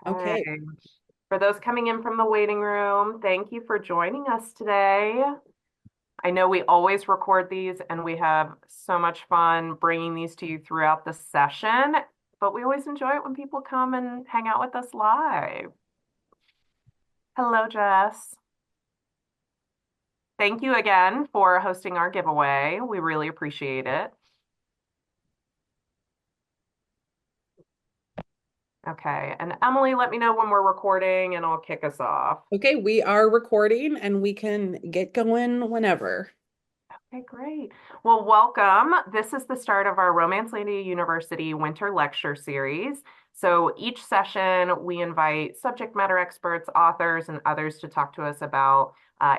All right. Okay. For those coming in from the waiting room, thank you for joining us today. I know we always record these and we have so much fun bringing these to you throughout the session, but we always enjoy it when people come and hang out with us live. Hello, Jess. Thank you again for hosting our giveaway. We really appreciate it. Okay, and Emily, let me know when we're recording and I'll kick us off. Okay, we are recording and we can get going whenever. Okay, great. Well, welcome. This is the start of our Romancelandia University Winter Lecture Series. So each session, we invite subject matter experts, authors, and others to talk to us about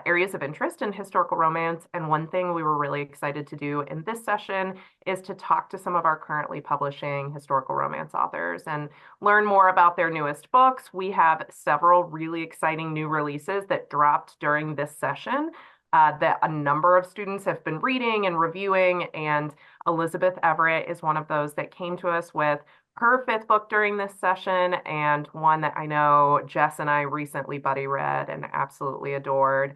areas of interest in historical romance. And one thing we were really excited to do in this session is to talk to some of our currently publishing historical romance authors and learn more about their newest books. We have several really exciting new releases that dropped during this session that a number of students have been reading and reviewing. And Elizabeth Everett is one of those that came to us with her fifth book during this session, and one that I know Jess and I recently buddy read and absolutely adored.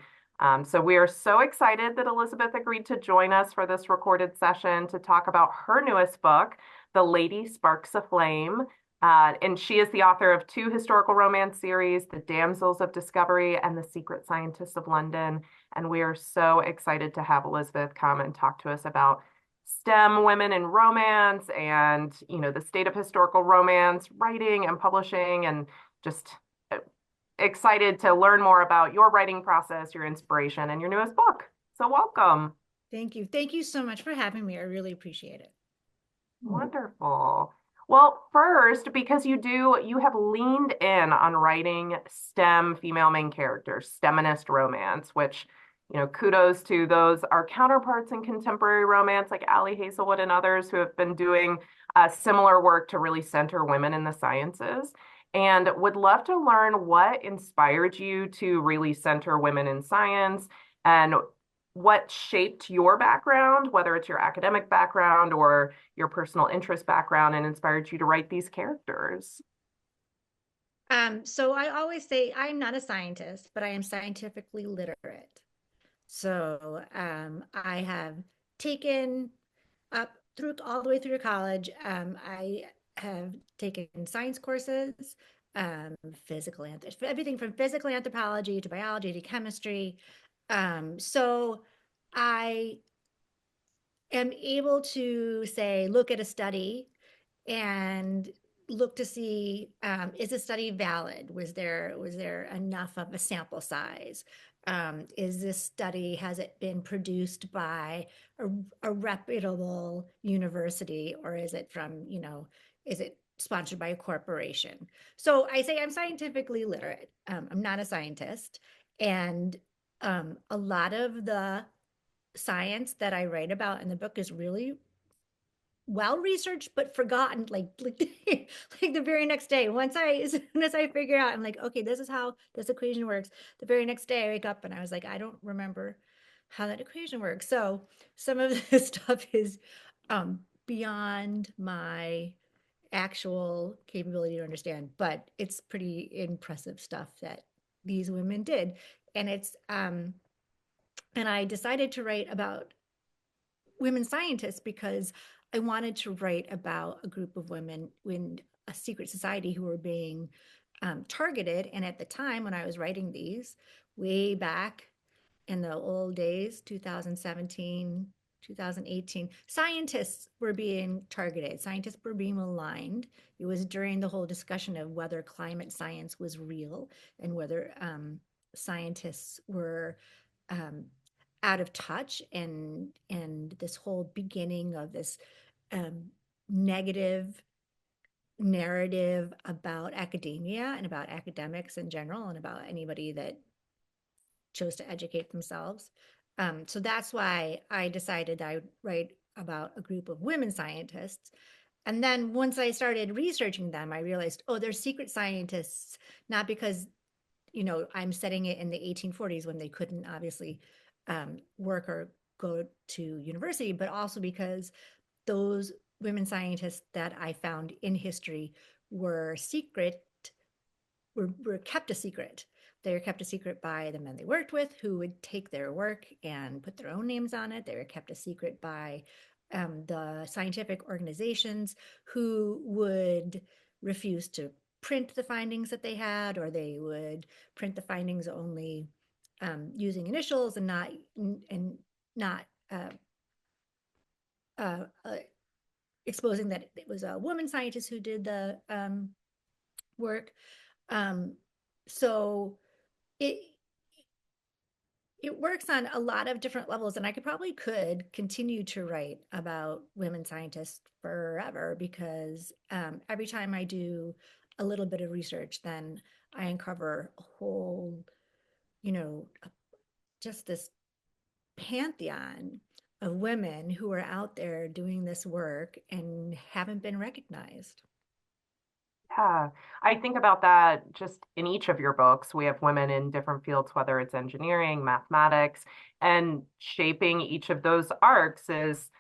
So we are so excited that Elizabeth agreed to join us for this recorded session to talk about her newest book, The Lady Sparks a Flame. And she is the author of two historical romance series, The Damsels of Discovery and The Secret Scientists of London. And we are so excited to have Elizabeth come and talk to us about STEM women in romance and, the state of historical romance, writing and publishing, and just excited to learn more about your writing process, your inspiration, and your newest book. So welcome. Thank you. Thank you so much for having me. I really appreciate it. Wonderful. Well, first, because you have leaned in on writing STEM female main characters, STEMinist romance, which, kudos to those, our counterparts in contemporary romance, like Ali Hazelwood and others who have been doing similar work to really center women in the sciences. And would love to learn what inspired you to really center women in science and what shaped your background, whether it's your academic background or your personal interest background, and inspired you to write these characters. So I always say I'm not a scientist, but I am scientifically literate. So I have taken up through all the way through college. I have taken science courses, physical, everything from physical anthropology to biology to chemistry. So I am able to say, look at a study and look to see, is the study valid? Was there enough of a sample size? Is this study, has it been produced by a reputable university, or is it from, is it sponsored by a corporation? So I say I'm scientifically literate. I'm not a scientist. And a lot of the science that I write about in the book is really well researched but forgotten like the very next day. As soon as I figure out, I'm like, okay, this is how this equation works. The very next day I wake up and I was like, I don't remember how that equation works. So some of this stuff is beyond my actual capability to understand, but it's pretty impressive stuff that these women did. And it's and I decided to write about women scientists because I wanted to write about a group of women in a secret society who were being targeted. And at the time when I was writing these, way back in the old days, 2017, 2018, scientists were being targeted. Scientists were being maligned. It was during the whole discussion of whether climate science was real and whether scientists were um, out of touch, and this whole beginning of this um, negative narrative about academia and about academics in general and about anybody that chose to educate themselves. So that's why I decided I would write about a group of women scientists. And then once I started researching them, I realized, oh, they're secret scientists, not because, I'm setting it in the 1840s when they couldn't obviously work or go to university, but also because those women scientists that I found in history were secret were kept a secret. They were kept a secret by the men they worked with, who would take their work and put their own names on it. They were kept a secret by the scientific organizations, who would refuse to print the findings that they had, or they would print the findings only using initials and not uh, uh, exposing that it was a woman scientist who did the work. Um, so it it works on a lot of different levels, and I could continue to write about women scientists forever, because every time I do a little bit of research, then I uncover a whole, you know, just this pantheon of women who are out there doing this work and haven't been recognized. Yeah, I think about that just in each of your books. We have women in different fields, whether it's engineering, mathematics, and shaping each of those arcs is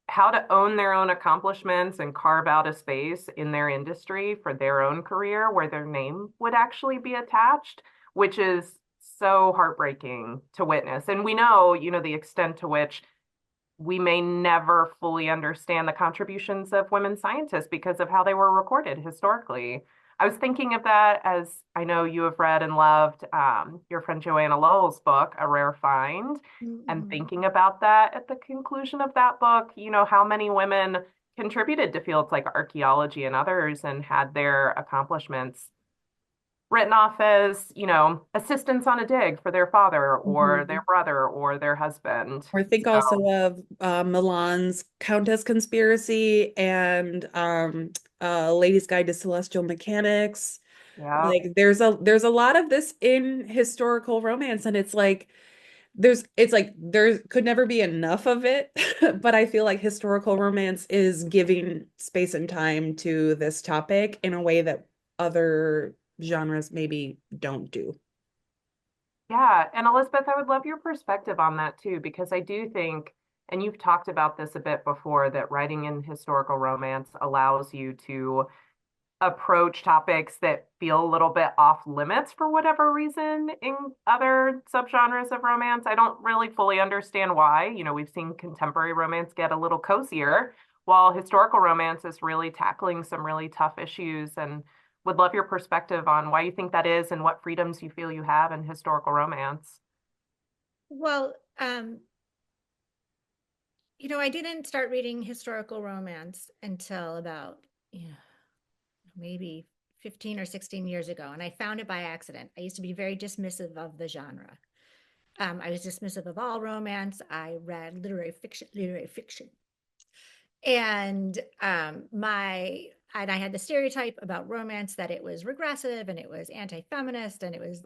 how to own their own accomplishments and carve out a space in their industry for their own career where their name would actually be attached, which is so heartbreaking to witness. And we know, the extent to which we may never fully understand the contributions of women scientists because of how they were recorded historically. I was thinking of that as I know you have read and loved your friend Joanna Lowell's book, A Rare Find, and Mm-hmm. thinking about that at the conclusion of that book, how many women contributed to fields like archaeology and others and had their accomplishments written off as, assistants on a dig for their father or their Mhm. brother or their husband. Or think also So, of Milan's Countess Conspiracy and Lady's Guide to Celestial Mechanics. yeah. Like there's a lot of this in historical romance, and it's like there could never be enough of it. But I feel like historical romance is giving space and time to this topic in a way that other genres maybe don't do. Yeah, and Elizabeth, I would love your perspective on that too, because I do think, and you've talked about this a bit before, that writing in historical romance allows you to approach topics that feel a little bit off limits for whatever reason in other subgenres of romance. I don't really fully understand why. We've seen contemporary romance get a little cozier, while historical romance is really tackling some really tough issues, and would love your perspective on why you think that is and what freedoms you feel you have in historical romance. Well, I didn't start reading historical romance until about, maybe 15 or 16 years ago, and I found it by accident. I used to be very dismissive of the genre. I was dismissive of all romance. I read literary fiction, and I had the stereotype about romance that it was regressive and it was anti-feminist and it was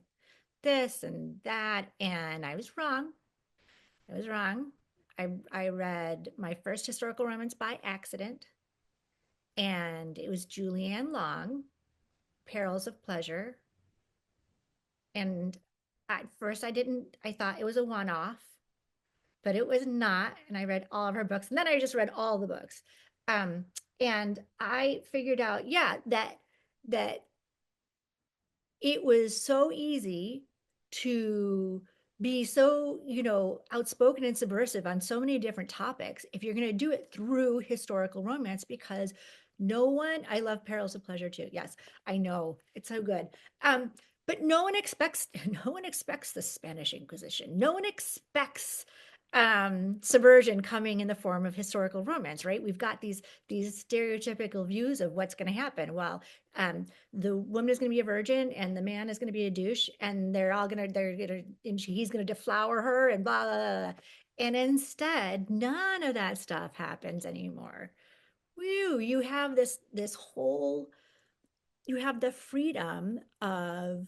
this and that, and I was wrong. I was wrong. I read my first historical romance by accident, and it was Julianne Long, Perils of Pleasure. And at first I thought it was a one-off, but it was not. And I read all of her books, and then I just read all the books. Um, and I figured out, yeah, that it was so easy to be so, outspoken and subversive on so many different topics if you're going to do it through historical romance, because I love Perils of Pleasure too. Yes, I know it's so good. But no one expects no one expects the Spanish Inquisition. No one expects subversion coming in the form of historical romance, right? We've got these stereotypical views of what's going to happen. Well, the woman is going to be a virgin and the man is going to be a douche, and he's going to deflower her and blah, blah, blah. And instead, none of that stuff happens anymore. Woo, you have the freedom of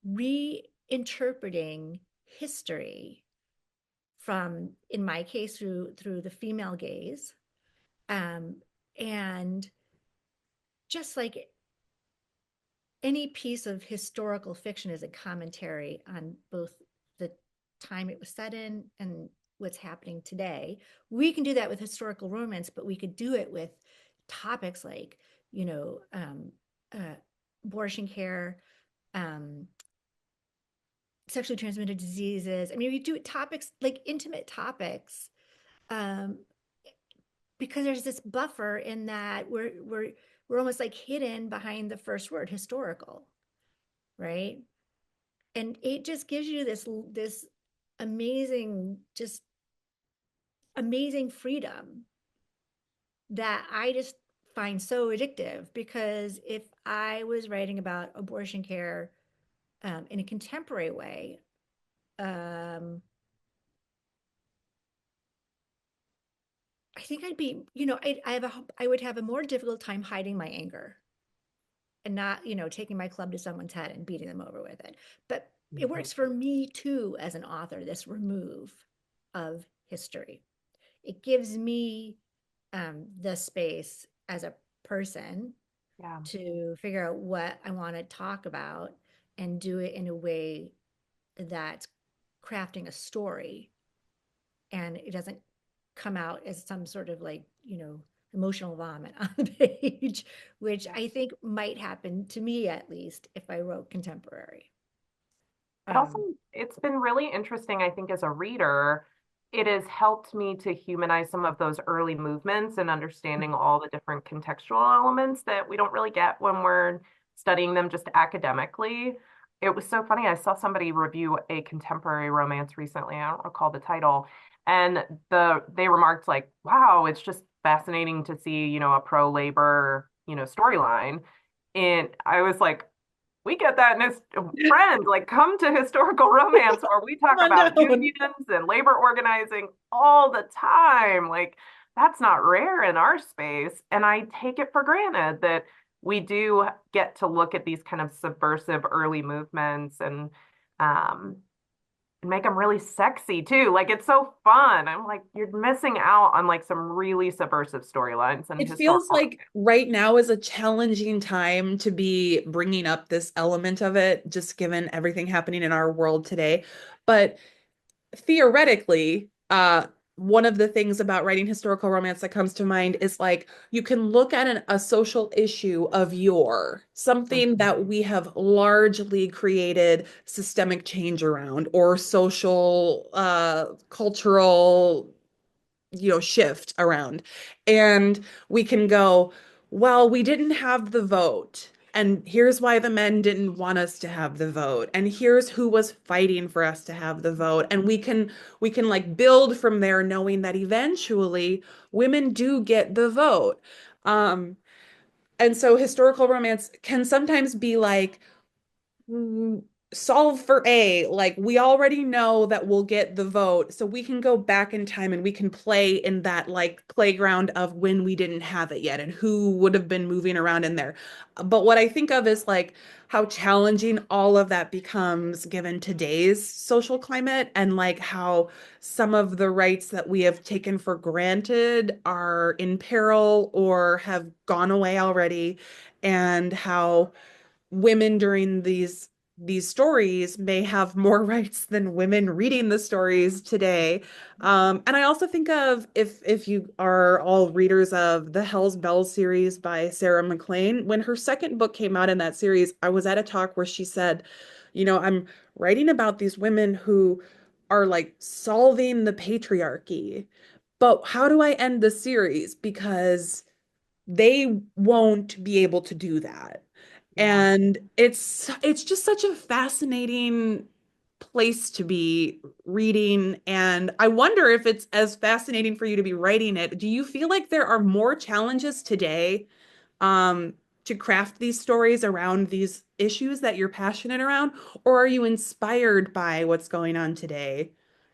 reinterpreting history from, in my case, through the female gaze. Um, and just like any piece of historical fiction is a commentary on both the time it was set in and what's happening today. We can do that with historical romance, but we could do it with topics like, you know, um, uh, abortion care, um, sexually transmitted diseases. I mean, we do topics like intimate topics, um, because there's this buffer in that we're almost like hidden behind the first word, historical, right? And it just gives you this amazing, just amazing freedom that I just find so addictive. Because if I was writing about abortion care in a contemporary way, um, I think I'd be, I would have a more difficult time hiding my anger and not, taking my club to someone's head and beating them over with it. But it Mhm. works for me too as an author, this remove of history. It gives me the space as a person Yeah. to figure out what I want to talk about and do it in a way that's crafting a story, and it doesn't come out as some sort of like, emotional vomit on the page, which Yeah. I think might happen to me at least if I wrote contemporary. It also, Um, it's been really interesting, I think, as a reader. It has helped me to humanize some of those early movements and understanding all the different contextual elements that we don't really get when we're studying them just academically. It was so funny. I saw somebody review a contemporary romance recently. I don't recall the title. And they remarked like, wow, it's just fascinating to see, a pro-labor, storyline. And I was like, we get that in his friends, like come to historical romance where we talk Come about on down. unions and labor organizing all the time. Like that's not rare in our space. And I take it for granted that we do get to look at these kind of subversive early movements um, and make them really sexy too. Like it's so fun. I'm like, you're missing out on like some really subversive storylines and It feels historical. like right now is a challenging time to be bringing up this element of it, just given everything happening in our world today. But theoretically, one of the things about writing historical romance that comes to mind is like you can look at a social issue of something that Mhm. we have largely created systemic change around, or social, cultural, shift around. And we can go, well, we didn't have the vote. And here's why the men didn't want us to have the vote. And here's who was fighting for us to have the vote. And we can like build from there, knowing that eventually women do get the vote. Um, and so historical romance can sometimes be like, mm, solve for A. Like we already know that we'll get the vote, so we can go back in time and we can play in that like playground of when we didn't have it yet and who would have been moving around in there. But what I think of is like how challenging all of that becomes given today's social climate, and like how some of the rights that we have taken for granted are in peril or have gone away already, and how women during these stories may have more rights than women reading the stories today. And I also think of, if you are all readers of the Hell's Bells series by Sarah McLean, when her second book came out in that series, I was at a talk where she said, I'm writing about these women who are like solving the patriarchy, but how do I end the series? Because they won't be able to do that. Yeah. And it's just such a fascinating place to be reading. And I wonder if it's as fascinating for you to be writing it. Do you feel like there are more challenges today, um, to craft these stories around these issues that you're passionate around? Or are you inspired by what's going on today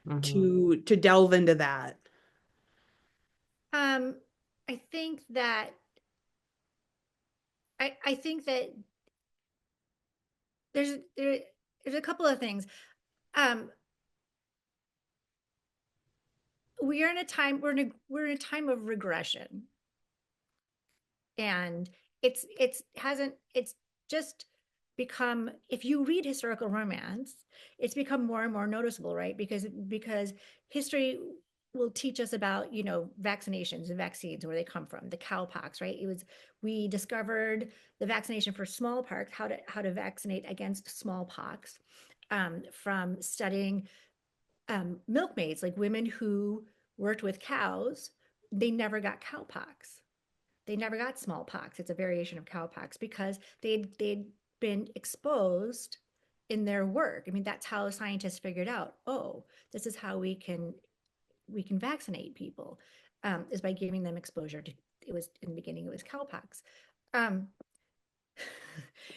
Mhm. to delve into that? um, I think that I think that there's there, there's a couple of things. Um, we are in a time we're in a time of regression, and it's just become, if you read historical romance, it's become more and more noticeable, right? Because history will teach us about, vaccinations and vaccines, where they come from, the cowpox, right? We discovered the vaccination for smallpox, how to vaccinate against smallpox, from studying milkmaids, like women who worked with cows. They never got cowpox. They never got smallpox. It's a variation of cowpox because they'd been exposed in their work. I mean, that's how scientists figured out, oh, this is how we can vaccinate people, is by giving them exposure to, it was in the beginning, it was cowpox. Um,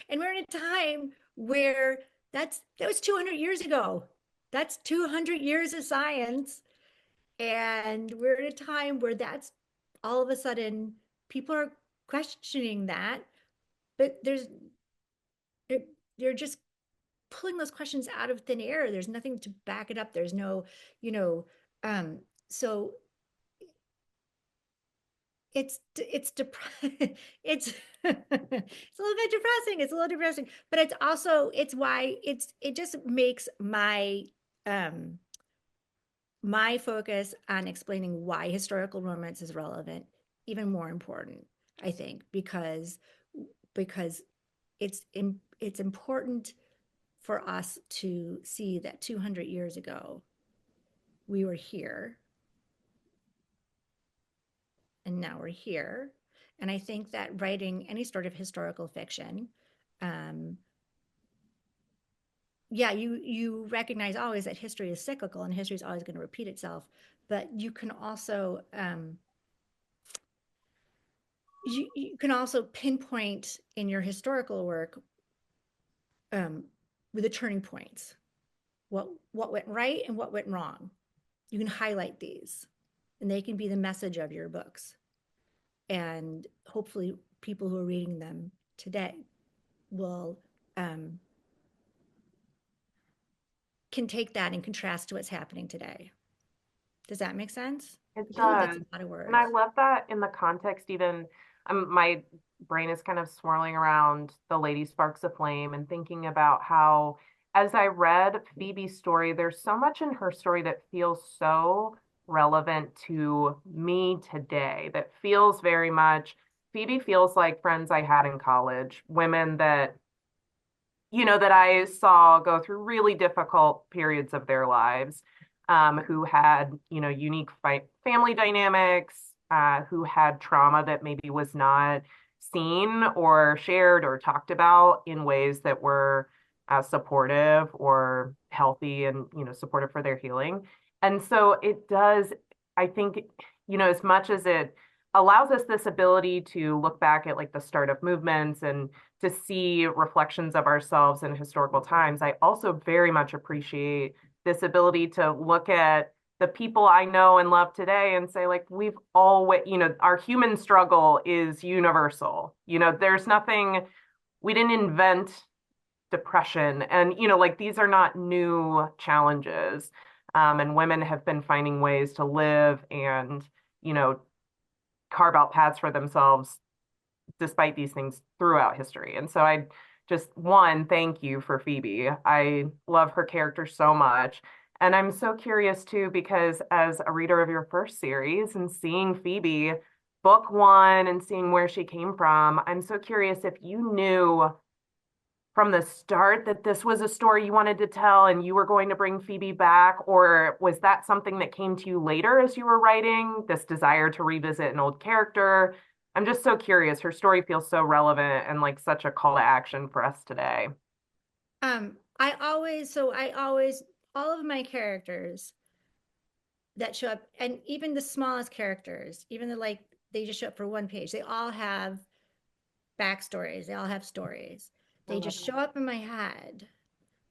and we're in a time where that was 200 years ago. That's 200 years of science. And we're in a time where that's all of a sudden people are questioning that, but they're, they're just pulling those questions out of thin air. There's nothing to back it up. There's no, you know, so it's depressing. It's it's a little bit depressing. It's a little depressing, but it's also, it's why it just makes um my focus on explaining why historical romance is relevant even more important, I think, because it's important for us to see that 200 years ago we were here, and now we're here. And I think that writing any sort of historical fiction, um, yeah, you recognize always that history is cyclical and history is always going to repeat itself, but you can also pinpoint in your historical work, um, with the turning points, what went right and what went wrong. You can highlight these, and they can be the message of your books. And hopefully, people who are reading them today will um, can take that and contrast to what's happening today. Does that make sense? It I feel like that's does. a lot of And I words. love that in the context, even my brain is kind of swirling around the Lady Sparks of Flame and thinking about how, as I read Phoebe's story, there's so much in her story that feels so relevant to me today, that feels very much, Phoebe feels like friends I had in college, women that that I saw go through really difficult periods of their lives, who had, unique family dynamics, who had trauma that maybe was not seen or shared or talked about in ways that were supportive or healthy and, supportive for their healing. And so it does, I think, as much as it allows us this ability to look back at like the start of movements and to see reflections of ourselves in historical times, I also very much appreciate this ability to look at the people I know and love today and say, like, we've always, our human struggle is universal. There's nothing, we didn't invent depression. And, like, these are not new challenges. And women have been finding ways to live and, carve out paths for themselves despite these things throughout history. And so I just, one, thank you for Phoebe. I love her character so much. And I'm so curious too, because as a reader of your first series and seeing Phoebe book one and seeing where she came from, I'm so curious if you knew from the start that this was a story you wanted to tell and you were going to bring Phoebe back, or was that something that came to you later as you were writing, this desire to revisit an old character? I'm just so curious. Her story feels so relevant and like such a call to action for us today. I always, all of my characters that show up, and even the smallest characters, even the, like, they just show up for one page, they all have backstories, they all have stories. I They love just it. show up in my head.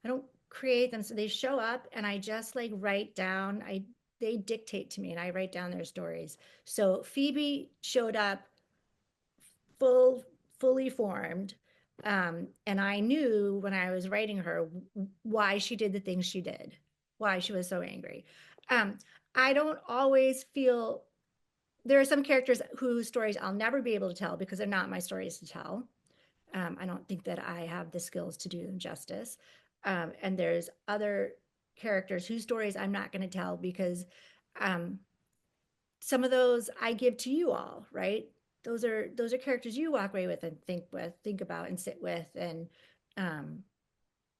I don't create them, so they show up and I just like write down, I they dictate to me and I write down their stories. So Phoebe showed up fully formed, and I knew when I was writing her why she did the things she did, why she was so angry. um, I don't always feel, there are some characters whose stories I'll never be able to tell because they're not my stories to tell. I don't think that I have the skills to do them justice. And there's other characters whose stories I'm not going to tell because, um, some of those I give to you all, right? Those are characters you walk away with and think about and sit with and um,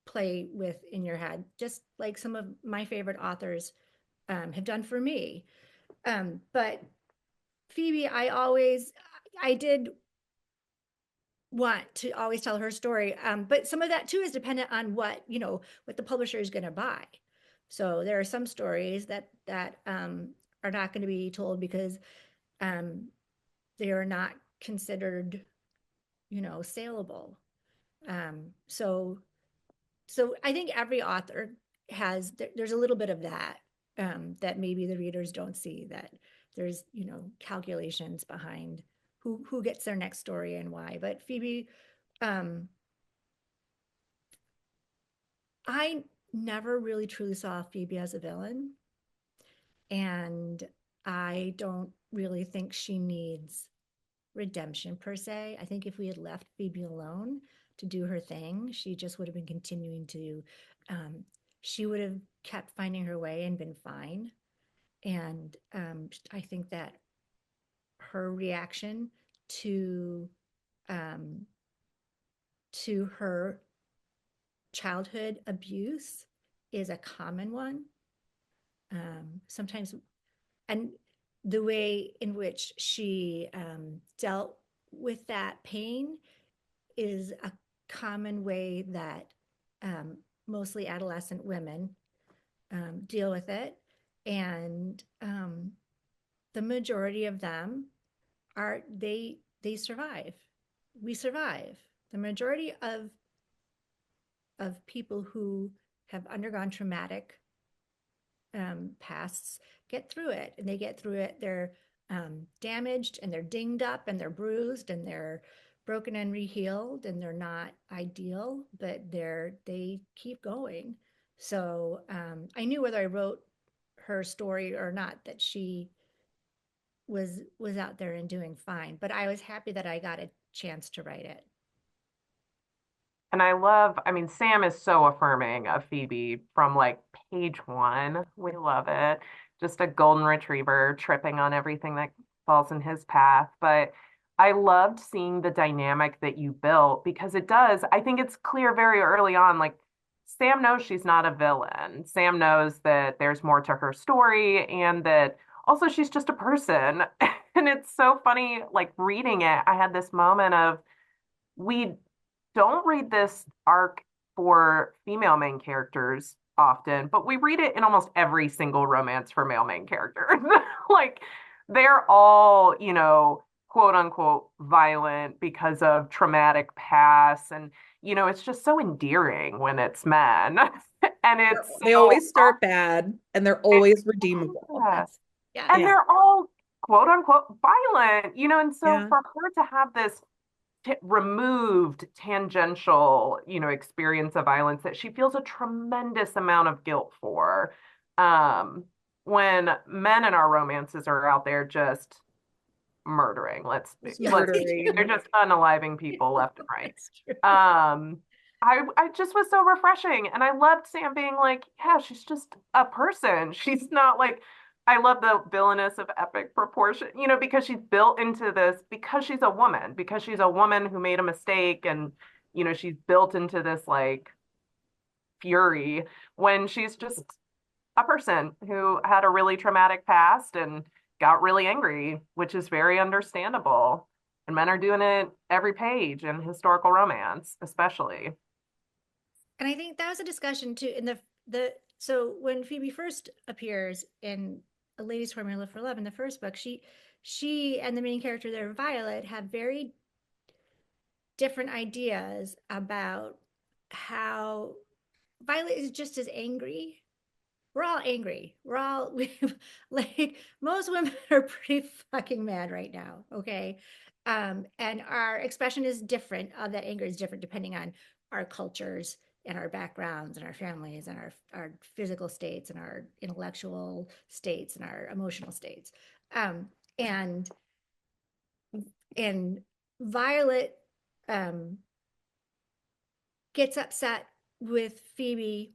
play with in your head, just like some of my favorite authors have done for me. But Phoebe, I did want to always tell her story. But some of that too is dependent on what the publisher is going to buy. So there are some stories that are not going to be told because um, they are not considered, saleable. So I think every author there's a little bit of that that maybe the readers don't see, that there's calculations behind who gets their next story and why. But Phoebe, um, I never really truly saw Phoebe as a villain, and I don't really think she needs redemption per se. I think if we had left Phoebe alone to do her thing, she just would have been continuing to, um, she would have kept finding her way and been fine. And I think that her reaction to um, her childhood abuse is a common one. Sometimes, and the way in which she dealt with that pain is a common way that um, mostly adolescent women deal with it. And the majority of them they survive. We survive. The majority of people who have undergone traumatic pasts get through it, and they get through it. They're damaged, and they're dinged up, and they're bruised, and they're broken and rehealed, and they're not ideal, but they keep going. So I knew whether I wrote her story or not that she was out there and doing fine. But I was happy that I got a chance to write it. And I mean, Sam is so affirming of Phoebe from like page one. We love it. Just a golden retriever tripping on everything that falls in his path. But I loved seeing the dynamic that you built because I think it's clear very early on, like Sam knows she's not a villain. Sam knows that there's more to her story and that also she's just a person. And it's so funny, like reading it, I had this moment of, we don't read this arc for female main characters often, but we read it in almost every single romance for male main characters. Like they're all, quote unquote violent because of traumatic past. And, it's just so endearing when it's men. And it's They always start bad and they're always redeemable. yeah. Yes. Yes. And Yeah. they're all quote unquote violent, and so Yeah. for her to have this removed tangential, experience of violence that she feels a tremendous amount of guilt for. Um, when men in our romances are out there just murdering, Just let's be, they're murdering. just unaliving people left and right. That's true. I just was so refreshing, and I loved Sam being like, yeah, she's just a person. She's not like, I love the villainous of epic proportion, because she's built into this because she's a woman who made a mistake, and she's built into this like fury when she's just a person who had a really traumatic past and got really angry, which is very understandable. And men are doing it every page in historical romance, especially. And I think that was a discussion too in the so when Phoebe first appears in A Lady's Formula for Love in the first book, she and the main character there, Violet, have very different ideas about how Violet is just as angry. We're all angry. Like most women are pretty fucking mad right now. Okay. And our expression is different. That anger is different depending on our cultures and our backgrounds and our families and our physical states and our intellectual states and our emotional states. Um, and and Violet um, gets upset with Phoebe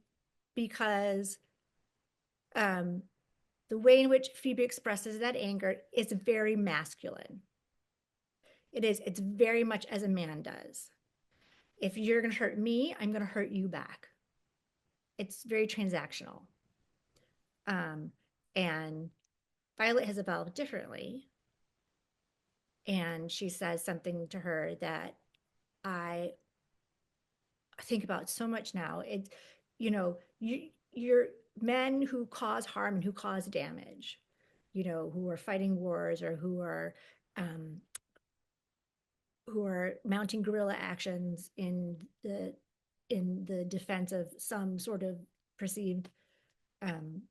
because um, the way in which Phoebe expresses that anger is very masculine. It's very much as a man does. If you're going to hurt me, I'm going to hurt you back. It's very transactional. Um, and Violet has evolved differently. And she says something to her that I think about so much now. It's, you're men who cause harm and who cause damage, who are fighting wars or um, who are mounting guerrilla actions in the defense of some sort of perceived um,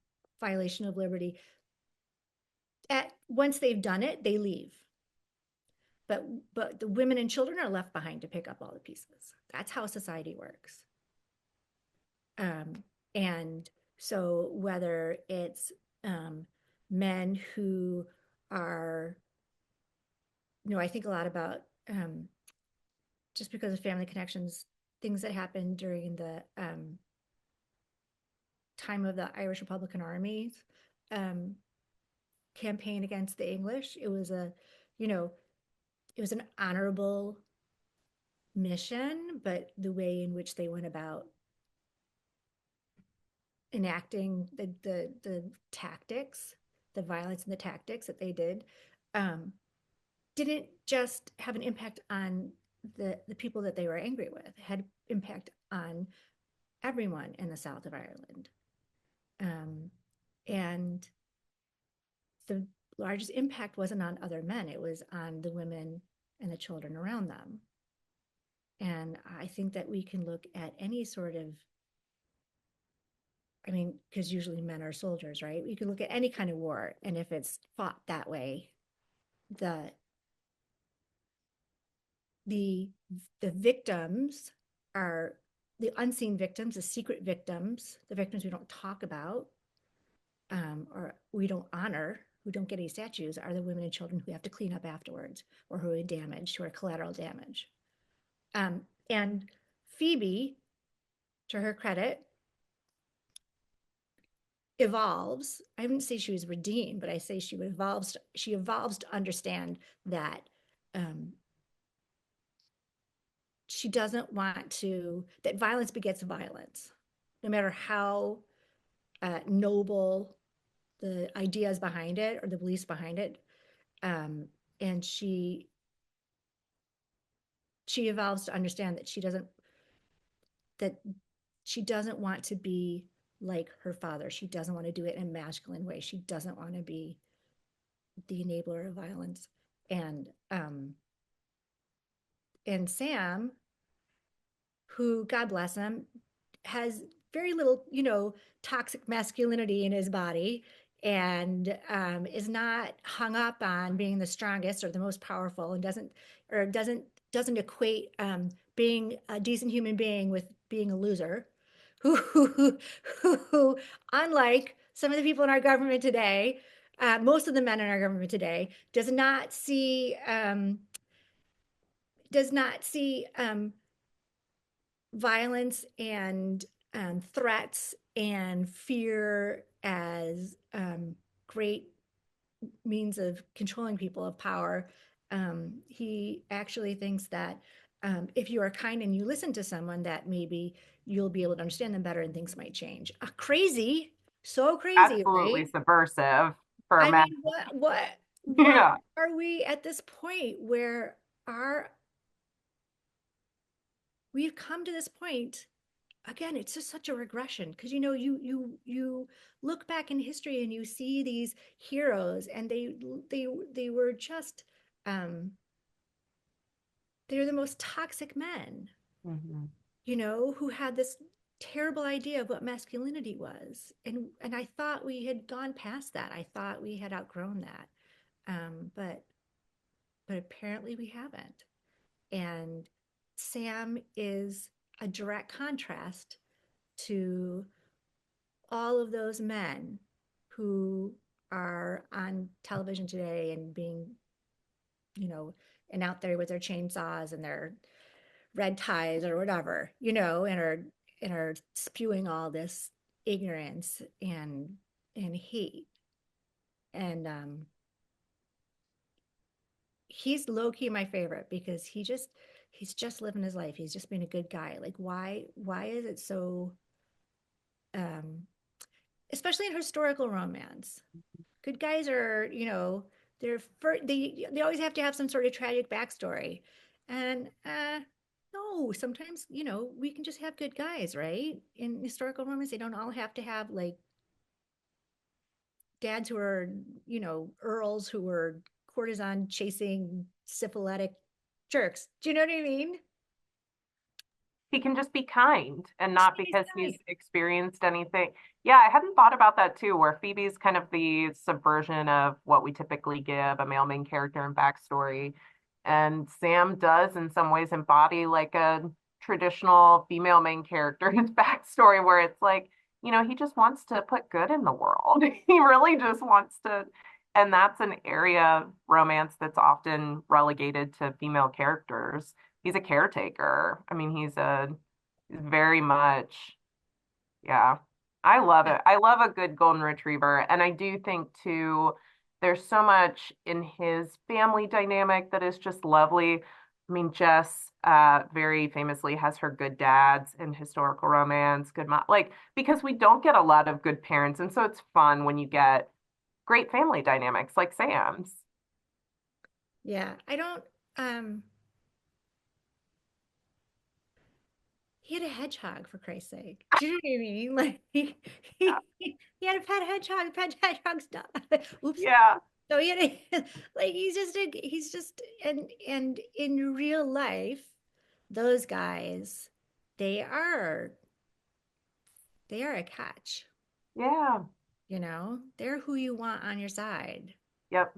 violation of liberty. Once they've done it, they leave. But the women and children are left behind to pick up all the pieces. That's how society works. And so whether it's men who are, I think a lot about just because of family connections, things that happened during the time of the Irish Republican Army campaign against the English. It was an honorable mission, but the way in which they went about enacting the tactics, the violence and the tactics that they did, didn't just have an impact on the people that they were angry with. It had impact on everyone in the south of Ireland. And the largest impact wasn't on other men, it was on the women and the children around them. And I think that we can look at any sort of, because usually men are soldiers, right? We can look at any kind of war, and if it's fought that way, the the victims are the unseen victims, the secret victims, the victims we don't talk about, or we don't honor, who don't get any statues, are the women and children who have to clean up afterwards, or who are damaged, who are collateral damage. And Phoebe, to her credit, evolves. I wouldn't say she was redeemed, but I say she evolves. She evolves to understand that she doesn't want that violence begets violence, no matter how noble the ideas behind it or the beliefs behind it. And she evolves to understand that she doesn't want to be like her father. She doesn't want to do it in a masculine way. She doesn't want to be the enabler of violence. And Sam, who, God bless him, has very little, toxic masculinity in his body, and is not hung up on being the strongest or the most powerful, and doesn't equate being a decent human being with being a loser. Who, unlike some of the people in our government today, most of the men in our government today, does not see violence and threats and fear as great means of controlling people of power. He actually thinks that if you are kind and you listen to someone, that maybe you'll be able to understand them better and things might change. Crazy, so crazy, Absolutely right? subversive for I men. mean, what Yeah. are we at this point where our we've come to this point again? It's just such a regression, because you look back in history and you see these heroes, and they were just they're the most toxic men, Mhm. who had this terrible idea of what masculinity was, and I thought we had gone past that. I thought we had outgrown that, but apparently we haven't. And Sam is a direct contrast to all of those men who are on television today and being, and out there with their chainsaws and their red ties or whatever, and are spewing all this ignorance and hate. And he's low key my favorite because he's just living his life. He's just being a good guy. Like why is it so um especially in historical romance? Good guys are, they always have to have some sort of tragic backstory. And no, sometimes, we can just have good guys, right? In historical romance, they don't all have to have like dads who are, earls who were courtesan chasing syphilitic jerks. Do you know what I mean? He can just be kind and Just not be because nice. he's experienced anything. Yeah, I hadn't thought about that too, where Phoebe's kind of the subversion of what we typically give a male main character and backstory. And Sam does in some ways embody like a traditional female main character's backstory where it's like, he just wants to put good in the world. He really just wants to. And that's an area of romance that's often relegated to female characters. He's a caretaker. I mean, he's very much, yeah. I love Yeah. it. I love a good golden retriever. And I do think too, there's so much in his family dynamic that is just lovely. I mean, Jess very famously has her good dads in historical romance, good mom, like because we don't get a lot of good parents. And so it's fun when you get great family dynamics like Sam's. Yeah. I don't, um, he had a hedgehog for Christ's sake. Do you know what I mean? Like he had a pet hedgehog. The pet hedgehog's done. Oops. Yeah. So he had a, like he's just and in real life, those guys, they are they are a catch. Yeah. They're who you want on your side. Yep.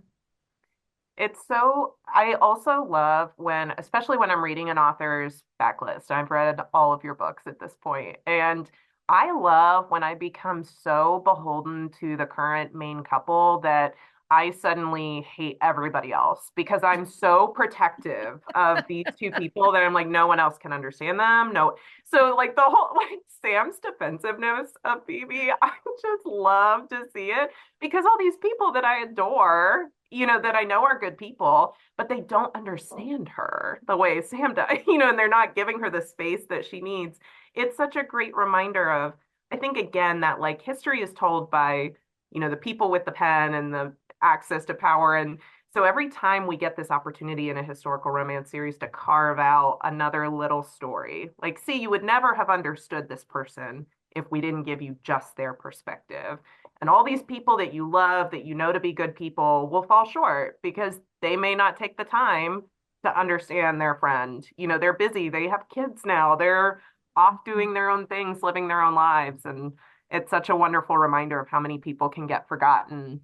I also love when, especially when I'm reading an author's backlist. I've read all of your books at this point, and I love when I become so beholden to the current main couple that I suddenly hate everybody else because I'm so protective of these two people that I'm like, no one else can understand them. No. So like the whole like Sam's defensiveness of Phoebe, I just love to see it because all these people that I adore, that I know are good people, but they don't understand her the way Sam does, and they're not giving her the space that she needs. It's such a great reminder of, I think, again, that like history is told by, the people with the pen and the access to power. And so every time we get this opportunity in a historical romance series to carve out another little story, like, see, you would never have understood this person if we didn't give you just their perspective. And all these people that you love, that you know to be good people, will fall short because they may not take the time to understand their friend. They're busy, they have kids now, they're off doing their own things, living their own lives. And it's such a wonderful reminder of how many people can get forgotten,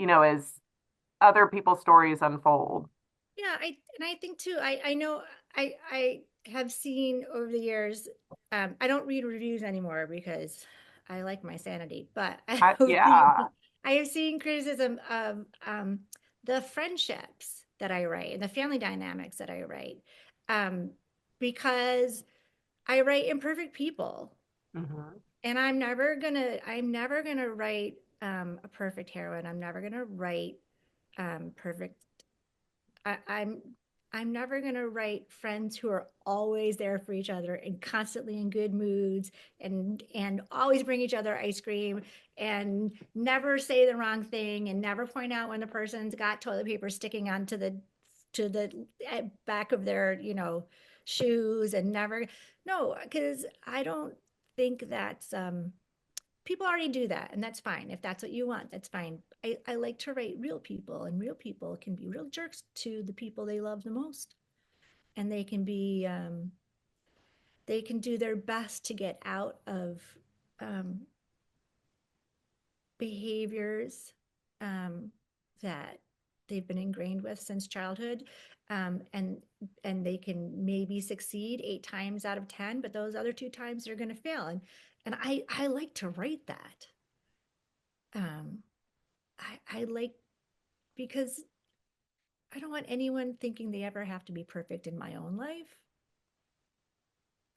as other people's stories unfold. Yeah, I think too. I know I have seen over the years. I don't read reviews anymore because I like my sanity. But Yeah. I have seen criticism of the friendships that I write and the family dynamics that I write, um, because I write imperfect people, Mhm. and I'm never gonna write a perfect heroine. I'm never gonna write perfect I, I'm I'm never gonna write friends who are always there for each other and constantly in good moods and always bring each other ice cream and never say the wrong thing and never point out when the person's got toilet paper sticking onto the back of their shoes and never no because I don't think that's people already do that and that's fine if that's what you want that's fine. I like to write real people and real people can be real jerks to the people they love the most and they can do their best to get out of um, behaviors um, that they've been ingrained with since childhood um, and and they can maybe succeed 8 times out of 10 but those other 2 times they're going to fail and I like to write that um, I like because I don't want anyone thinking they ever have to be perfect in my own life.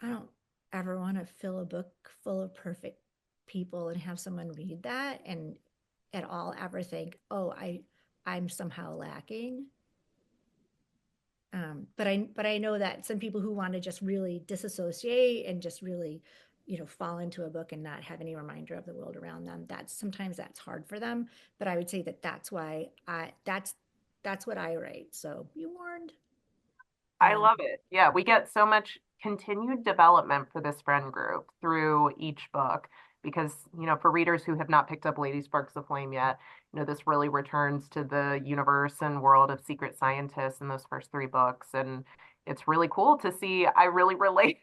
I don't ever want to fill a book full of perfect people and have someone read that and at all ever think, oh, I'm somehow lacking. But I know that some people who want to just really disassociate and just really, fall into a book and not have any reminder of the world around them, that's hard for them. But I would say that that's why that's what I write. So you warned. I Um, love it. Yeah, we get so much continued development for this friend group through each book because, for readers who have not picked up Lady Sparks of Flame yet, this really returns to the universe and world of secret scientists in those first three books. And it's really cool to see. I really relate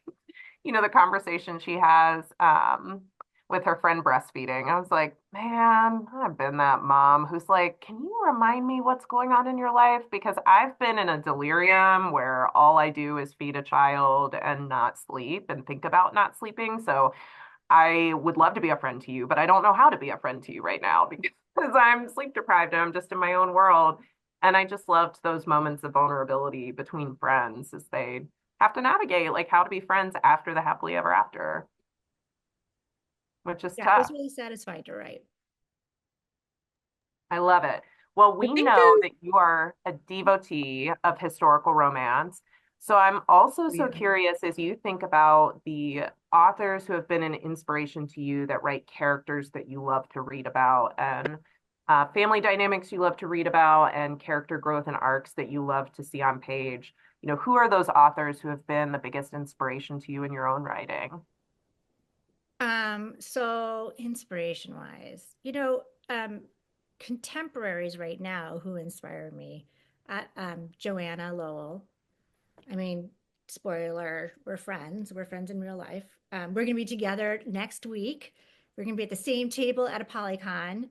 the conversation she has with her friend breastfeeding. I was like, man, I've been that mom who's like, can you remind me what's going on in your life? Because I've been in a delirium where all I do is feed a child and not sleep and think about not sleeping. So I would love to be a friend to you, but I don't know how to be a friend to you right now because I'm sleep deprived and I'm just in my own world. And I just loved those moments of vulnerability between friends as they have to navigate like how to be friends after the happily ever after, which is yeah, it was tough. really satisfying to write. I love it. Well, I we think know there's that you are a devotee of historical romance. So I'm also so yeah. curious as you think about the authors who have been an inspiration to you that write characters that you love to read about and family dynamics you love to read about and character growth and arcs that you love to see on page. Who are those authors who have been the biggest inspiration to you in your own writing? So inspiration wise, contemporaries right now who inspire me, Joanna Lowell. I mean, spoiler, we're friends in real life. We're gonna be together next week. We're gonna be at the same table at a polycon,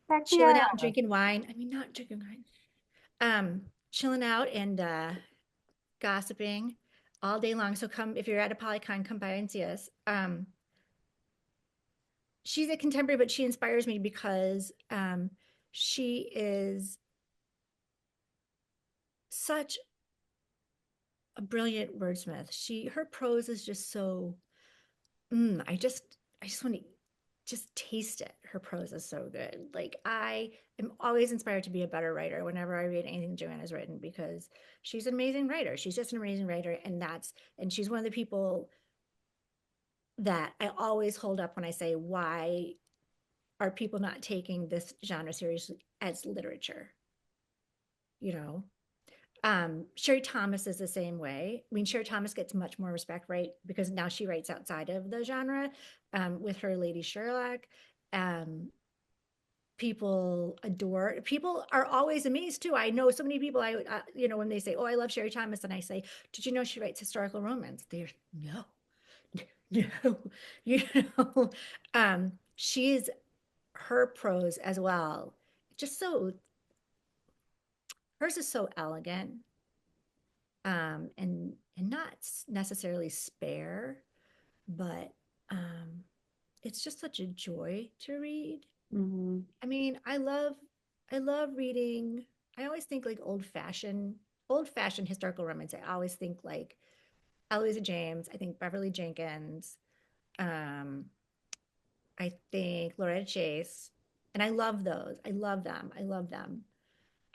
Heck chilling out and yeah. drinking wine. I mean, not drinking wine. Chilling out and gossiping all day long. So come if you're at a polycon, come by and see us. She's a contemporary, but she inspires me because she is such a brilliant wordsmith. Her prose is just so. I just want to just taste it. Her prose is so good. Like I am always inspired to be a better writer whenever I read anything Joanna's written because she's an amazing writer. She's just an amazing writer, and she's one of the people that I always hold up when I say why are people not taking this genre seriously as literature? You know, Sherry Thomas is the same way. I mean, Sherry Thomas gets much more respect, right? Because now she writes outside of the genre with her Lady Sherlock. Um, people are always amazed too. I know so many people, when they say, oh, I love Sherry Thomas, and I say, did you know she writes historical romance? They're, no, no, you know, she's her prose as well. Just so hers is so elegant, and not necessarily spare, but it's just such a joy to read. Mhm. I mean, I love reading. I always think like old fashioned historical romance. I always think like Eloisa James. I think Beverly Jenkins. Um, I think Loretta Chase, and I love those. I love them. I love them.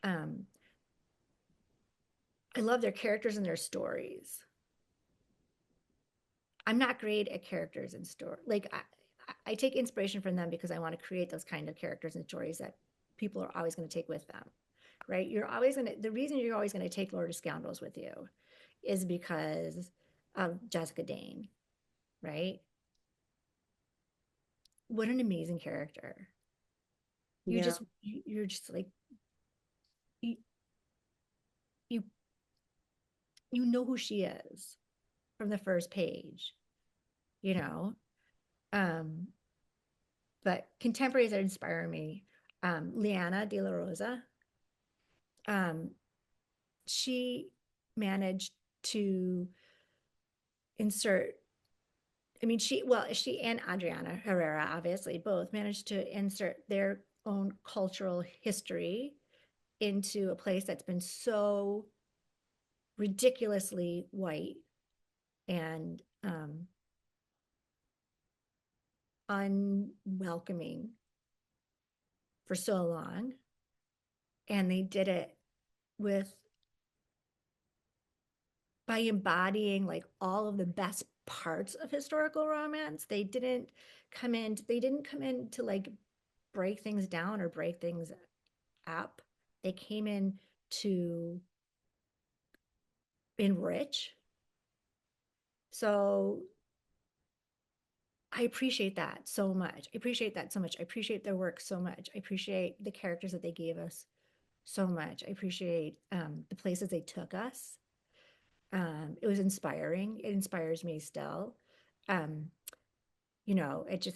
Um, I love their characters and their stories. I'm not great at characters and story. Like I take inspiration from them because I want to create those kind of characters and stories that people are always going to take with them, right? The reason you're always going to take Lord of Scoundrels with you is because of Jessica Dane, right? What an amazing character. Yeah. You're just like, you, you, you know who she is from the first page, you know? Um, but contemporaries that inspire me, Liana De La Rosa, um, she managed to insert, I mean, she and Adriana Herrera, obviously, both managed to insert their own cultural history into a place that's been so ridiculously white and unwelcoming for so long, and they did it with by embodying like all of the best parts of historical romance. They didn't come in to like break things down or break things up. They came in to enrich. So I appreciate that so much. I appreciate that so much. I appreciate their work so much. I appreciate the characters that they gave us so much. I appreciate the places they took us. It was inspiring. It inspires me still. Um, it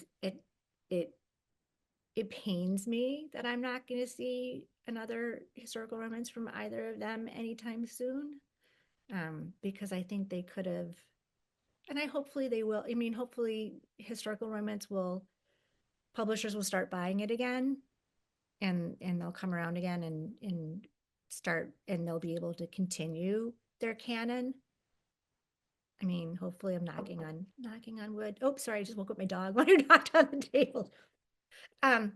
it pains me that I'm not going to see another historical romance from either of them anytime soon. Because I think they could have, and I hopefully they will. I mean, hopefully historical romance will publishers will start buying it again, and they'll come around again and start, and they'll be able to continue their canon. I mean, hopefully I'm knocking on wood. Oh, sorry, I just woke up my dog when I knocked on the table. Um,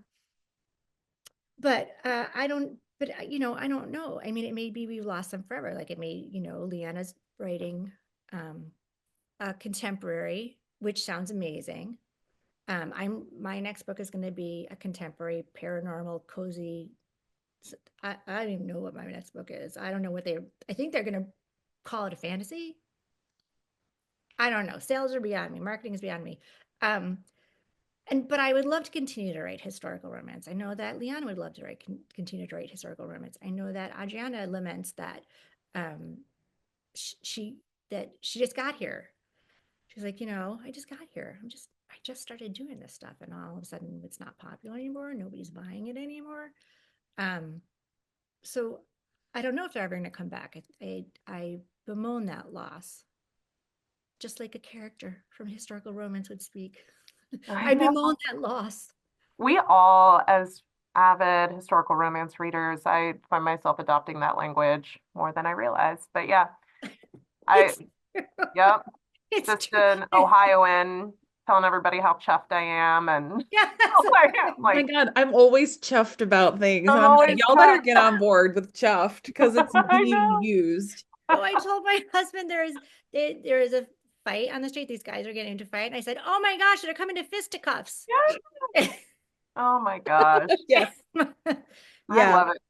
but I don't. But I don't know. I mean, it may be we've lost them forever. Like it may, Leanna's writing um, a contemporary, which sounds amazing. My next book is going to be a contemporary paranormal cozy. I don't even know what my next book is. I don't know what I think they're going to call it a fantasy. I don't know. Sales are beyond me. Marketing is beyond me. Um, but I would love to continue to write historical romance. I know that Leanne would love to continue to write historical romance. I know that Adriana laments that um, she that she just got here. She's like, I just got here. I just started doing this stuff, and all of a sudden, it's not popular anymore. Nobody's buying it anymore. Um, so I don't know if they're ever going to come back. I bemoan that loss, just like a character from historical romance would speak. I I know. bemoan that loss. We all, as avid historical romance readers, I find myself adopting that language more than I realize. But yeah, I, It's true. yep, It's just true. an Ohioan telling everybody how chuffed I am. And Yes. like, Oh my like, God, I'm always chuffed about things. I'm And I'm like, always y'all better chuffed. get on board with chuffed because it's I being know. used. Oh, I told my husband there is a fight on the street. These guys are getting into a fight. And I said, "Oh my gosh, they're coming to fisticuffs." Yeah. Oh my gosh. Yes. I Yeah. love it.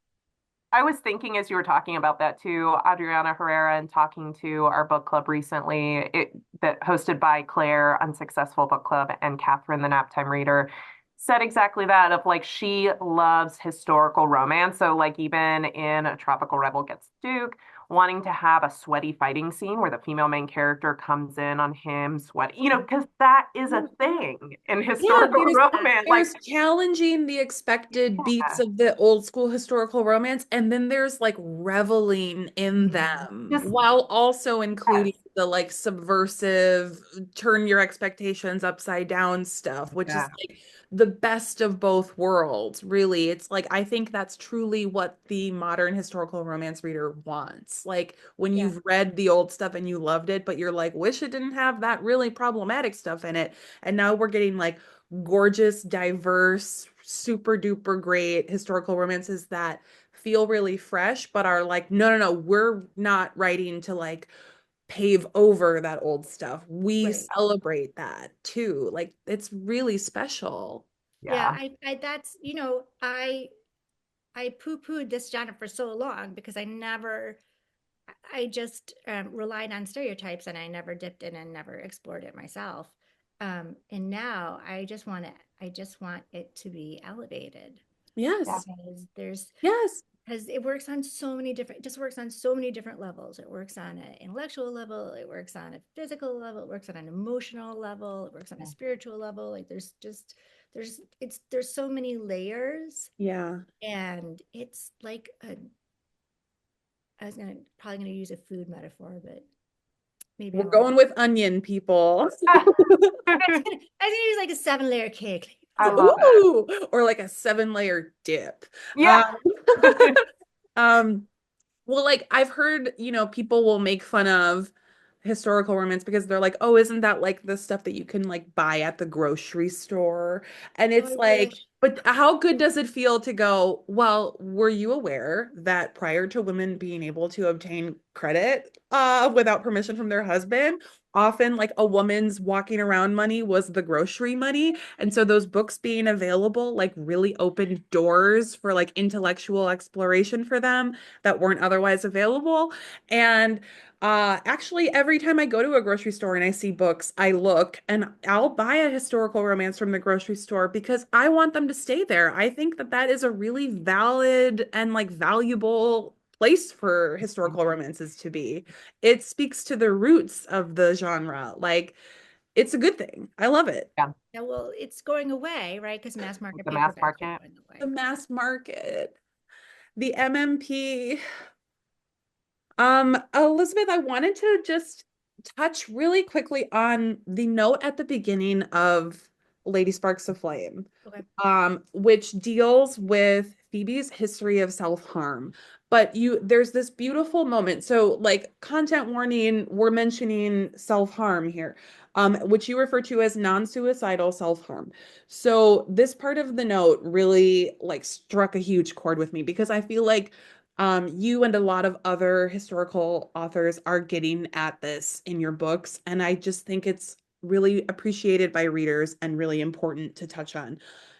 I was thinking as you were talking about that too, Adriana Herrera, and talking to our book club recently, that hosted by Claire, Unsuccessful Book Club, and Catherine, the Naptime Reader, said exactly that of like she loves historical romance. So like even in A Tropical Rebel Gets Duke, wanting to have a sweaty fighting scene where the female main character comes in on him sweaty, because that is a thing in Yeah, historical romance. Like, there's challenging the expected beats yeah, of the old school historical romance, and then there's like reveling in them just while also including yes. the like subversive, turn your expectations upside down stuff, which is Yeah. like the best of both worlds, really. It's like I think that's truly what the modern historical romance reader wants. Like when Yeah. you've read the old stuff and you loved it, but you're like, wish it didn't have that really problematic stuff in it. And now we're getting like gorgeous, diverse, super duper great historical romances that feel really fresh, but are like, no, no, no, we're not writing to like pave over that old stuff. We Right. celebrate that too. Like it's really special. Yeah. Yeah. I that's, I poo-pooed this genre for so long because I just relied on stereotypes and I never dipped in and never explored it myself. And now I just want it to be elevated Yeah. Yes. because Yes. it works on so many different, just works on so many different levels. It works on an intellectual level, it works on a physical level, it works on an emotional level, it works on a spiritual level. Like there's so many layers, Yeah. and it's like I was probably gonna use a food metaphor, but maybe I We're won't. going with onion, people. I was gonna use like a 7-layer cake. I love it. Ooh, or like a 7-layer dip. Yeah. Um, um, well, like I've heard, people will make fun of historical romance because they're like, oh, isn't that like the stuff that you can like buy at the grocery store? And Oh, it's I like, wish. but how good does it feel to go, well, were you aware that prior to women being able to obtain credit without permission from their husband, often like a woman's walking around money was the grocery money. And so those books being available like really opened doors for like intellectual exploration for them that weren't otherwise available. And actually, every time I go to a grocery store and I see books, I look and I'll buy a historical romance from the grocery store because I want them to stay there. I think that that is a really valid and like valuable place for historical romances to be. It speaks to the roots of the genre. Like, it's a good thing. I love it. Yeah, Yeah, well, it's going away, right? Because mass with market the mass paperbacks are market. going The away. mass market, the MMP. Elizabeth, I wanted to just touch really quickly on the note at the beginning of Lady Sparks of Flame, Okay. which deals with Phoebe's history of self-harm. But there's this beautiful moment. So, like, content warning, we're mentioning self-harm here, which you refer to as non-suicidal self-harm. So, this part of the note really like struck a huge chord with me because I feel like you and a lot of other historical authors are getting at this in your books, and I just think it's really appreciated by readers and really important to touch on.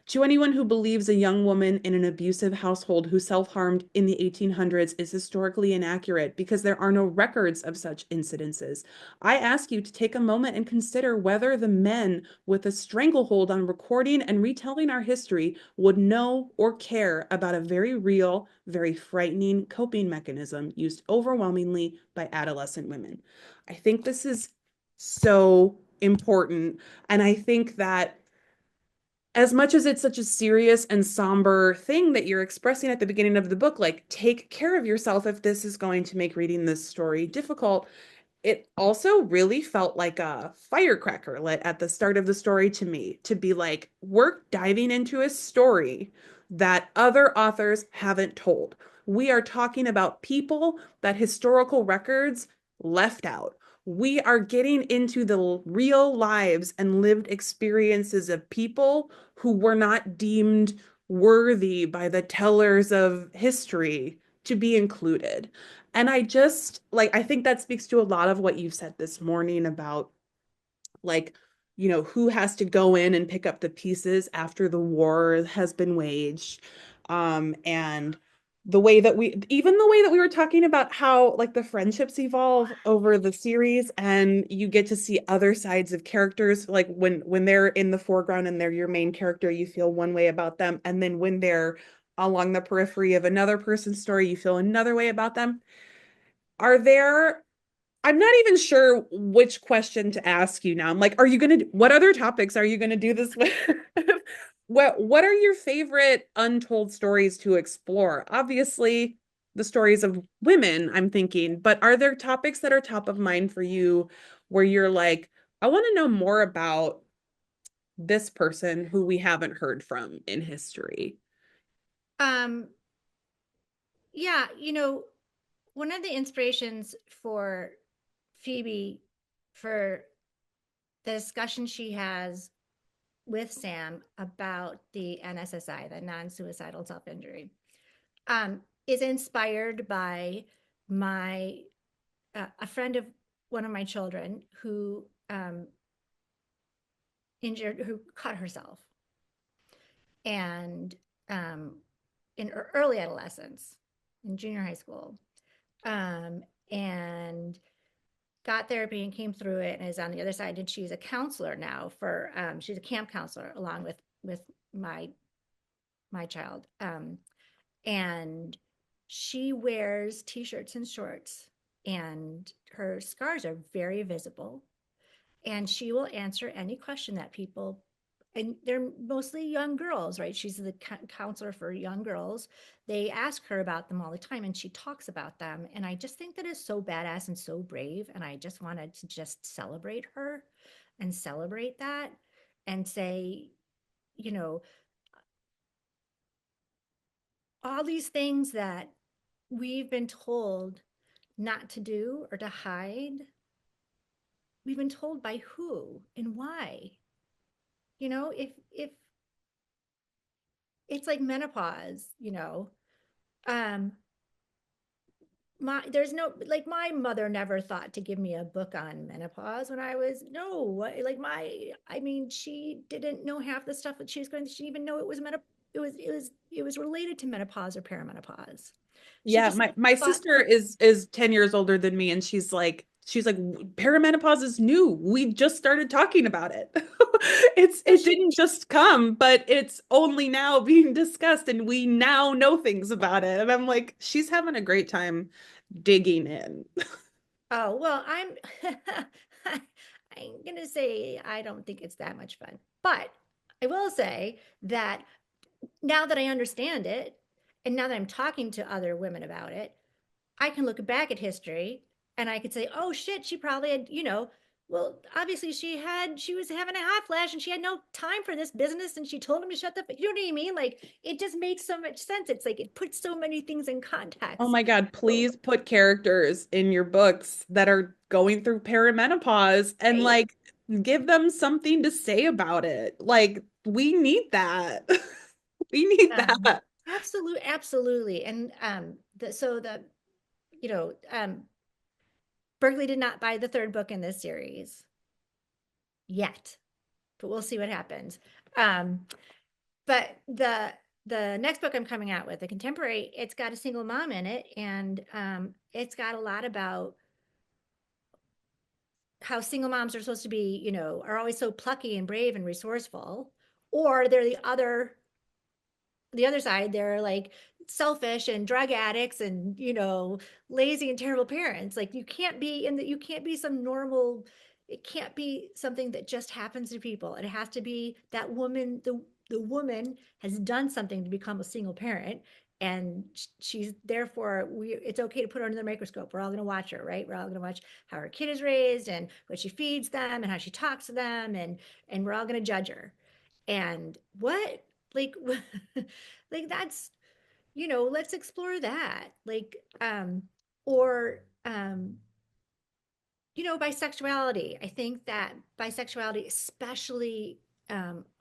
To anyone who believes a young woman in an abusive household who self-harmed in the 1800s is historically inaccurate because there are no records of such incidences, I ask you to take a moment and consider whether the men with a stranglehold on recording and retelling our history would know or care about a very real, very frightening coping mechanism used overwhelmingly by adolescent women. I think this is so important. And I think that as much as it's such a serious and somber thing that you're expressing at the beginning of the book, like take care of yourself if this is going to make reading this story difficult, it also really felt like a firecracker lit at the start of the story to me to be like, we're diving into a story that other authors haven't told. We are talking about people that historical records left out. We are getting into the real lives and lived experiences of people who were not deemed worthy by the tellers of history to be included. And I just like, I think that speaks to a lot of what you've said this morning about like, who has to go in and pick up the pieces after the war has been waged. And even the way that we were talking about how like the friendships evolve over the series and you get to see other sides of characters, like when they're in the foreground and they're your main character, you feel one way about them. And then when they're along the periphery of another person's story, you feel another way about them. Are there, I'm not even sure which question to ask you now. I'm like, what other topics are you gonna do this with? What are your favorite untold stories to explore? Obviously, the stories of women, I'm thinking, but are there topics that are top of mind for you where you're like, I want to know more about this person who we haven't heard from in history? Um, yeah, one of the inspirations for Phoebe for the discussion she has with Sam about the NSSI, the non-suicidal self-injury, is inspired by my a friend of one of my children who who cut herself, and um, in early adolescence, in junior high school, and got therapy and came through it and is on the other side. And she's a counselor now for she's a camp counselor along with my child. And she wears t-shirts and shorts, and her scars are very visible, and she will answer any question that people, and they're mostly young girls, right? She's the counselor for young girls. They ask her about them all the time, and she talks about them. And I just think that is so badass and so brave. And I just wanted to just celebrate her and celebrate that and say, you know, all these things that we've been told not to do or to hide, we've been told by who and why. If it's like menopause, um there's no, like, my mother never thought to give me a book on menopause when I was, no, like, I mean, she didn't know half the stuff that she was going to, she didn't even know it was it was related to menopause or perimenopause. She Yeah, just my thought, sister is 10 years older than me, and she's like perimenopause is new. We just started talking about it. so It didn't just come, but it's only now being discussed and we now know things about it. And I'm like, she's having a great time digging in. oh, well, I'm gonna say I don't think it's that much fun. But I will say that now that I understand it, and now that I'm talking to other women about it, I can look back at history and I could say, oh shit, she probably had, well, obviously she was having a hot flash and she had no time for this business and she told him to shut the, you know what I mean? Like, it just makes so much sense. It's like it puts so many things in Oh context. my God, So, please put characters in your books that are going through perimenopause and right. like give them something to say about it. Like, we need that. We need Um, that. absolutely. And you know, um, Berkeley did not buy the third book in this series yet, but we'll see what happens. Um, but the next book I'm coming out with, the contemporary, it's got a single mom in it, and it's got a lot about how single moms are supposed to be, are always so plucky and brave and resourceful, or they're the other side, they're like selfish and drug addicts and, lazy and terrible parents. Like, you can't be some normal, it can't be something that just happens to people. It has to be that woman, the woman has done something to become a single parent, and she's therefore, it's okay to put her under the microscope. We're all going to watch her, right? We're all going to watch how her kid is raised and what she feeds them and how she talks to them, and we're all going to judge her. And what, like, like, that's, let's explore that. Like, or bisexuality. I think that bisexuality, especially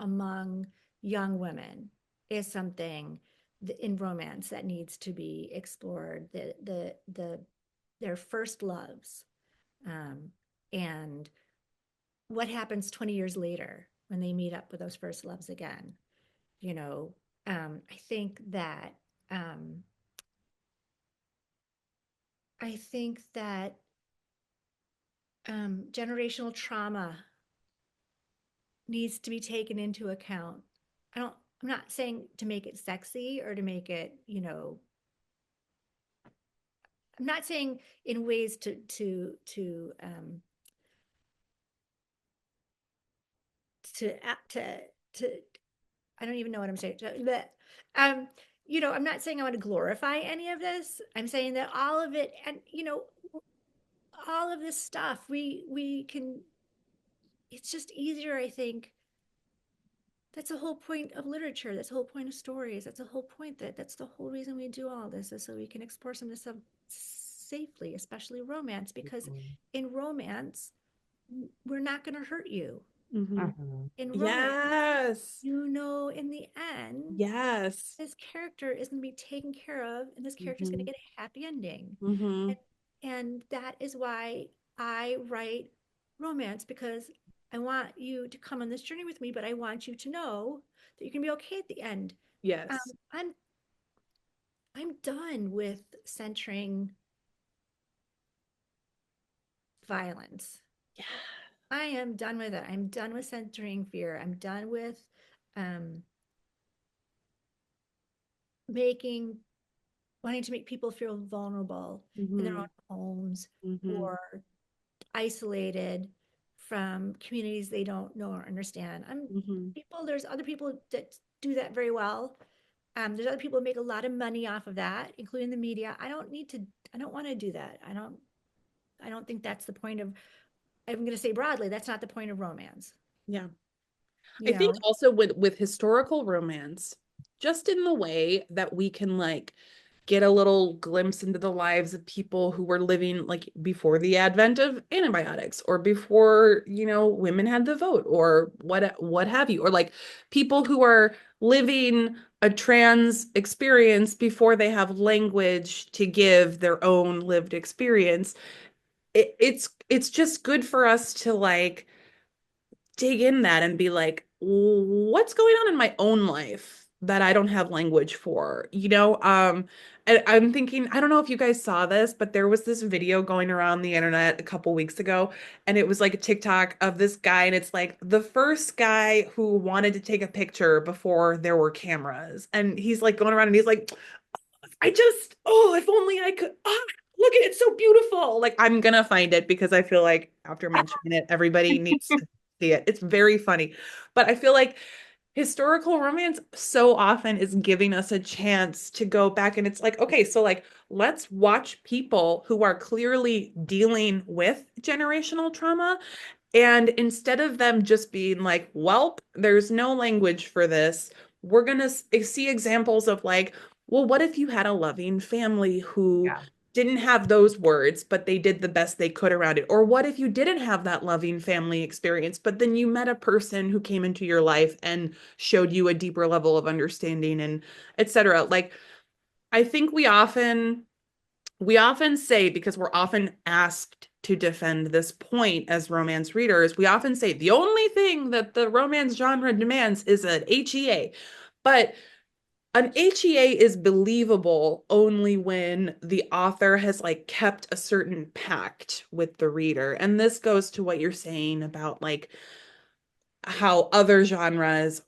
among young women, is something in romance that needs to be explored. Their first loves, um, and what happens 20 years later when they meet up with those first loves again. You know, I think that um, generational trauma needs to be taken into account. I'm not saying to make it sexy or to make it, I'm not saying in ways to, to, to, I don't even know what I'm saying. But, um, I'm not saying I want to glorify any of this. I'm saying that all of it, and, all of this stuff, we can, it's just easier, I think. That's the whole point of literature. That's the whole point of stories. That's the whole point, that's the whole reason we do all this, is so we can explore some of this stuff safely, especially romance, because in romance, we're not going to hurt you. Mhm. Mhm. In romance, Yes. in the end, Yes. this character is going to be taken care of and this character is going to Hmm. get a happy ending. Hmm. And, and that is why I write romance, because I want you to come on this journey with me, but I want you to know that you can be okay at the end. Um, Yes. I'm I'm done with centering violence. Yeah. I am done with it. I'm done with centering fear. I'm done with um, making wanting to make people feel vulnerable in their own Hmm. homes, Hmm. or isolated from communities they don't know or understand. Hmm. There's other people that do that very well. There's other people who make a lot of money off of that, including the media. I don't want to do that. I don't think that's the point of, I'm going to say broadly, that's not the point of romance, Yeah. you I think know? also with historical romance, just in the way that we can like get a little glimpse into the lives of people who were living like before the advent of antibiotics or before, women had the vote or what have you, or like people who are living a trans experience before they have language to give their own lived experience. It's just good for us to like dig in that and be like, what's going on in my own life that I don't have language for, And I'm thinking, I don't know if you guys saw this, but there was this video going around the internet a couple weeks ago, and it was like a TikTok of this guy, and it's like the first guy who wanted to take a picture before there were cameras. And he's like going around and he's like, if only I could, look at it, it's so beautiful. Like, I'm gonna find it because I feel like after mentioning it, everybody needs to see it. It's very funny. But I feel like historical romance so often is giving us a chance to go back, and it's like, okay, so like let's watch people who are clearly dealing with generational trauma, and instead of them just being like, well, there's no language for this, we're going to see examples of like, well, what if you had a loving family who Yeah. didn't have those words, but they did the best they could around it? Or what if you didn't have that loving family experience, but then you met a person who came into your life and showed you a deeper level of understanding and etc. Like, I think we often say, because we're often asked to defend this point as romance readers, we often say the only thing that the romance genre demands is an HEA. But an HEA is believable only when the author has like kept a certain pact with the reader. And this goes to what you're saying about like how other genres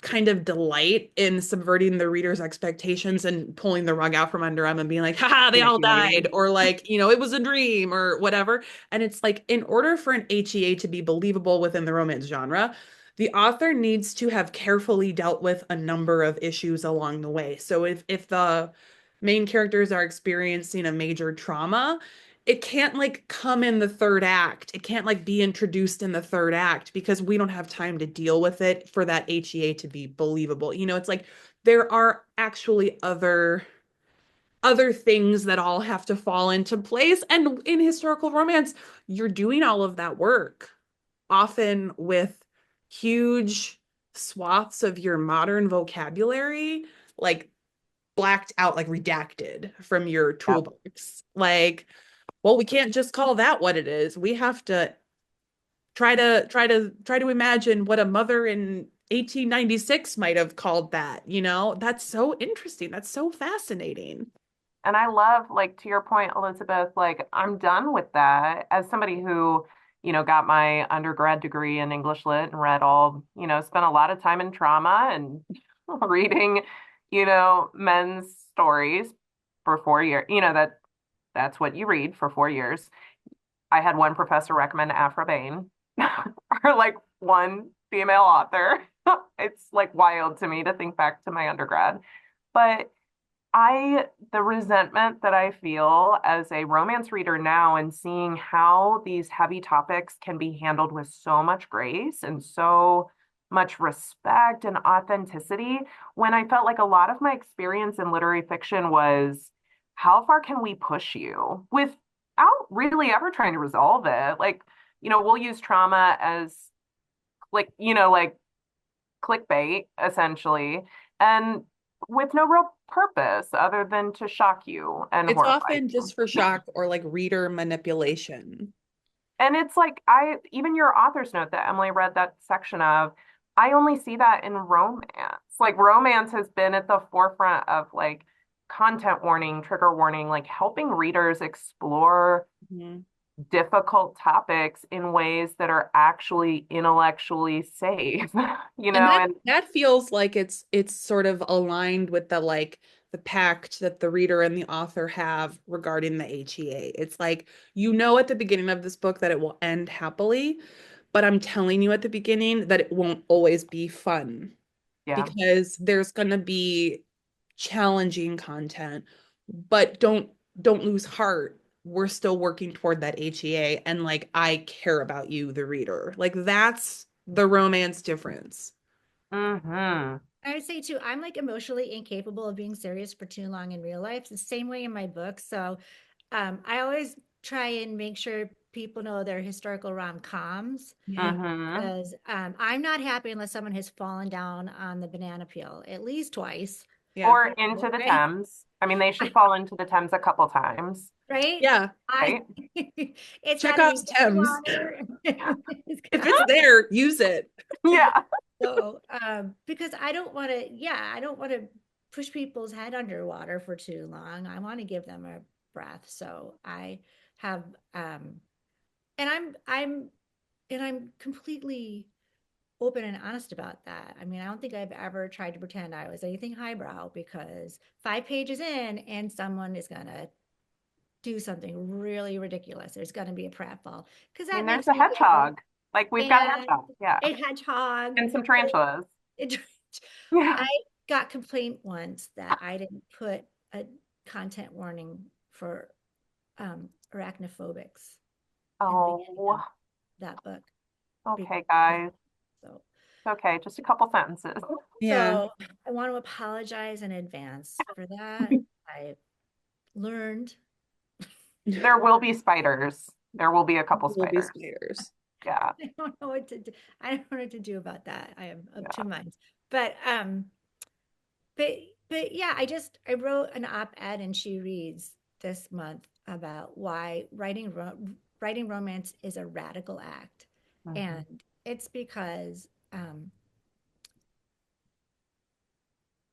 kind of delight in subverting the reader's expectations and pulling the rug out from under them and being like, haha, they all died, Manipulating. or like, it was a dream or whatever. And it's like, in order for an HEA to be believable within the romance genre, the author needs to have carefully dealt with a number of issues along the way. So if the main characters are experiencing a major trauma, it can't like come in the third act. It can't like be introduced in the third act because we don't have time to deal with it for that HEA to be believable. It's like there are actually other things that all have to fall into place. And in historical romance, you're doing all of that work, often with huge swaths of your modern vocabulary, like blacked out, like redacted from your Yeah. toolbox. Like, well, we can't just call that what it is. We have to try to imagine what a mother in 1896 might have called that. That's so interesting. That's so fascinating. And I love, like, to your point, Elizabeth, like, I'm done with that as somebody who, got my undergrad degree in English Lit and read spent a lot of time in trauma and reading, men's stories for 4 years. That's what you read for 4 years. I had one professor recommend Afra Bain or like one female author. It's like wild to me to think back to my undergrad. But the resentment that I feel as a romance reader now and seeing how these heavy topics can be handled with so much grace and so much respect and authenticity, when I felt like a lot of my experience in literary fiction was how far can we push you without really ever trying to resolve it? Like, we'll use trauma as like clickbait essentially. And with no real purpose other than to shock you and It's horrify often you. just for shock or like reader manipulation. And it's like even your author's note that Emily read that section of, I only see that in romance. Like romance has been at the forefront of like content warning, trigger warning, like helping readers explore Mhm. difficult topics in ways that are actually intellectually safe, And that and that feels like it's sort of aligned with the pact that the reader and the author have regarding the HEA. It's like, at the beginning of this book that it will end happily, but I'm telling you at the beginning that it won't always be fun yeah. because there's going to be challenging content, but don't lose heart. We're still working toward that HEA, and like I care about you, the reader. Like that's the romance difference. Hmm. I would say too, I'm like emotionally incapable of being serious for too long in real life. It's the same way in my book. So I always try and make sure people know they're historical rom-coms Yeah. Hmm. because I'm not happy unless someone has fallen down on the banana peel at least twice. Yeah. Or into the Right? Thames. I mean, they should fall into the Thames a couple times, Right? Yeah. I right? it's Check not a out restricted Thames. water. If it's there, use it. Yeah. So, because I don't want to, yeah, I don't want to push people's head underwater for too long. I want to give them a breath. So I have, and I'm completely open and honest about that. I mean, I don't think I've ever tried to pretend I was anything highbrow because 5 pages in and someone is gonna do something really ridiculous. There's gonna be a pratfall because I mean, that there's makes a me go, hedgehog. Like we've got a and hedgehog. Yeah. a hedgehog. And some tarantulas. It, Yeah. I got complaint once that I didn't put a content warning for arachnophobics in the beginning Oh, of that book. okay, Because, guys. so, Okay, just a couple sentences. Yeah. so I want to apologize in advance for that. I learned. There will be spiders. There will be a couple Will be spiders. spiders. Yeah. I don't know what to do. I don't know what to do about that. I am of two Yeah. minds. But but but yeah, I wrote an op-ed and She Reads this month about why writing romance is a radical act. Mhm. And it's because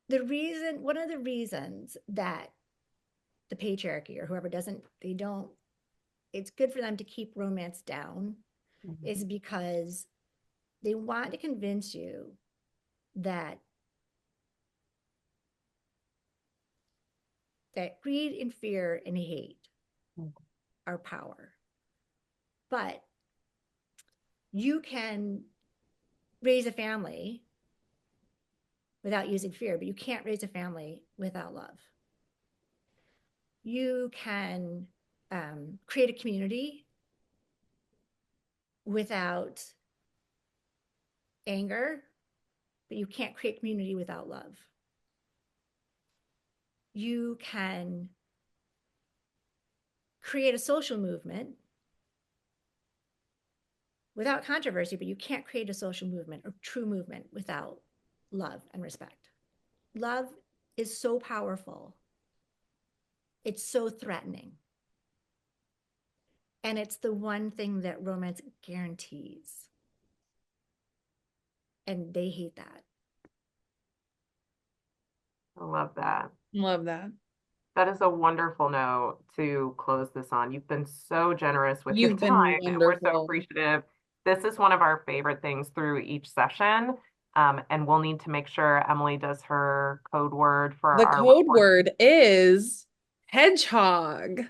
one of the reasons that the patriarchy or whoever doesn't, they don't, it's good for them to keep romance down Mhm. is because they want to convince you that greed and fear and hate Mhm. are power. But you can raise a family without using fear, but you can't raise a family without love. You can create a community without anger, but you can't create community without love. You can create a social movement without controversy, but you can't create a social movement or true movement without love and respect. Love is so powerful. It's so threatening. And it's the one thing that romance guarantees. And they hate that. I love that. Love that. That is a wonderful note to close this on. You've been so generous with your You've been time, and we're so wonderful. appreciative. This is one of our favorite things through each session. And we'll need to make sure Emily does her code word for The our code word is hedgehog.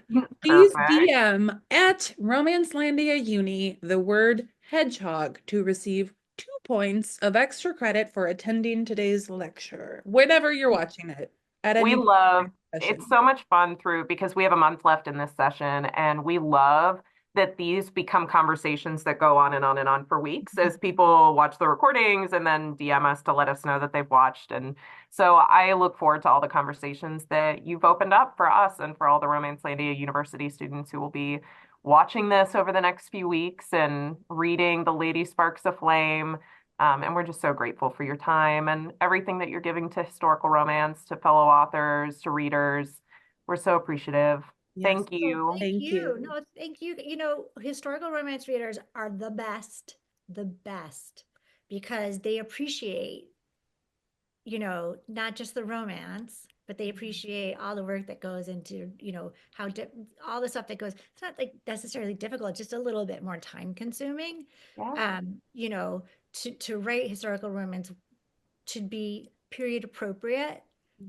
Please perfect. DM at RomancelandiaUni the word hedgehog to receive 2 points of extra credit for attending today's lecture, whenever you're watching it, at We any point love during the it's session. so much fun through because we have a month left in this session, and we love that these become conversations that go on and on and on for weeks as people watch the recordings and then DM us to let us know that they've watched. And so I look forward to all the conversations that you've opened up for us and for all the Romancelandia University students who will be watching this over the next few weeks and reading The Lady Sparks a Flame. And we're just so grateful for your time and everything that you're giving to historical romance, to fellow authors, to readers. We're so appreciative. Yes. Thank Oh, you. thank Thank you. you. No, thank you. Historical romance readers are the best, because they appreciate, not just the romance, but they appreciate all the work that goes into, all the stuff that goes. It's not like necessarily difficult, it's just a little bit more time consuming. Yeah. To write historical romance should be period appropriate,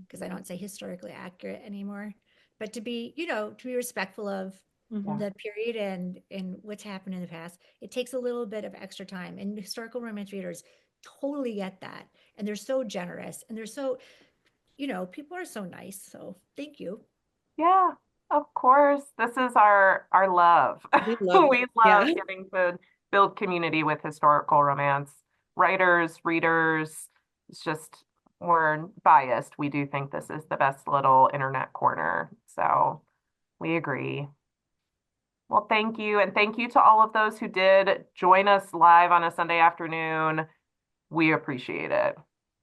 because I don't say historically accurate anymore, but to be respectful of Yeah. Mhm. the period and what's happened in the past. It takes a little bit of extra time, and historical romance readers totally get that. And they're so generous, and people are so nice. So thank you. Yeah. Of course. This is our love. We love We this. love Yeah. getting to build community with historical romance writers, readers. It's just we're biased. We do think this is the best little internet corner. So we agree. Well, thank you. And thank you to all of those who did join us live on a Sunday afternoon. We appreciate it.